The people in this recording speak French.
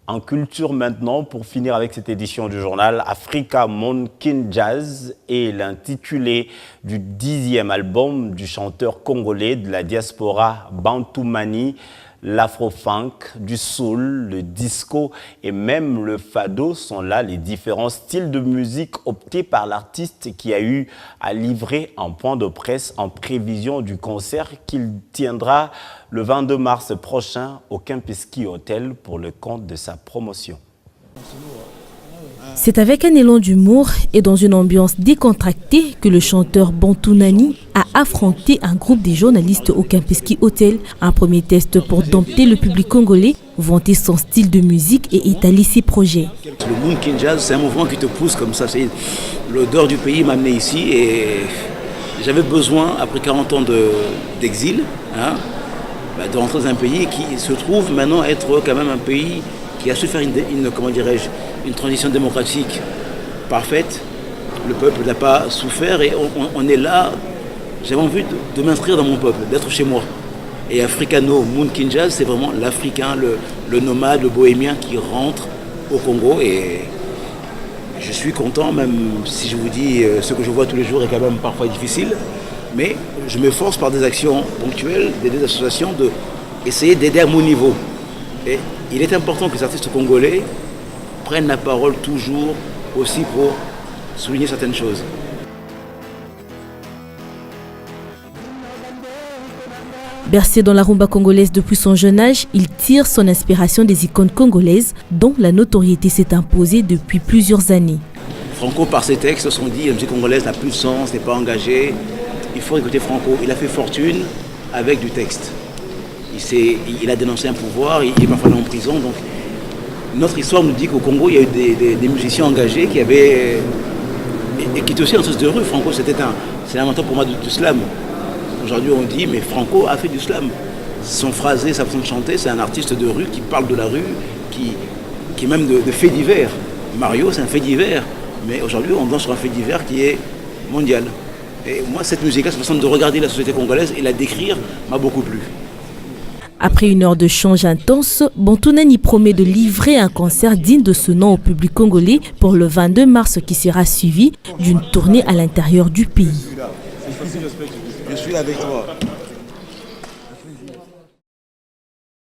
En culture maintenant, pour finir avec cette édition du journal, Africa Mon Kin Jazz est l'intitulé du 10e album du chanteur congolais de la diaspora Bantoumani. L'afro-funk, du soul, le disco et même le fado sont là les différents styles de musique optés par l'artiste qui a eu à livrer un point de presse en prévision du concert qu'il tiendra le 22 mars prochain au Kempinski Hotel pour le compte de sa promotion. C'est avec un élan d'humour et dans une ambiance décontractée que le chanteur Bantoumani a affronté un groupe de journalistes au Kempinski Hotel. Un premier test pour dompter le public congolais, vanter son style de musique et étaler ses projets. Le Mon Kin Jazz, c'est un mouvement qui te pousse comme ça. L'odeur du pays m'a amené ici et j'avais besoin, après 40 ans d'exil, de rentrer dans un pays qui se trouve maintenant être quand même un pays qui a su faire une transition démocratique parfaite. Le peuple n'a pas souffert et on est là. J'avais envie de m'inscrire dans mon peuple, d'être chez moi. Et Africano Mon Kin Jazz, c'est vraiment l'Africain, le nomade, le bohémien qui rentre au Congo. Et je suis content, même si je vous dis ce que je vois tous les jours est quand même parfois difficile. Mais je m'efforce par des actions ponctuelles, d'aider des associations, d'essayer d'aider à mon niveau. Et il est important que les artistes congolais prennent la parole toujours aussi pour souligner certaines choses. Bercé dans la rumba congolaise depuis son jeune âge, il tire son inspiration des icônes congolaises dont la notoriété s'est imposée depuis plusieurs années. Franco, par ses textes, se sont dit la musique congolaise n'a plus de sens, n'est pas engagée. Il faut écouter Franco. Il a fait fortune avec du texte. Il a dénoncé un pouvoir, il est parfois en prison. Donc notre histoire nous dit qu'au Congo, il y a eu des musiciens engagés qui avaient et qui étaient aussi en sens de rue. Franco, c'est un mentor pour moi du slam. Aujourd'hui, on dit, mais Franco a fait du slam. Son phrasé, sa façon de chanter, c'est un artiste de rue qui parle de la rue, qui est même de faits divers. Mario, c'est un fait divers. Mais aujourd'hui, on danse sur un fait divers qui est mondial. Et moi, cette musique-là, cette façon de regarder la société congolaise et la décrire m'a beaucoup plu. Après une heure de change intense, Bantoumani promet de livrer un concert digne de ce nom au public congolais pour le 22 mars qui sera suivi d'une tournée à l'intérieur du pays. Je suis avec toi.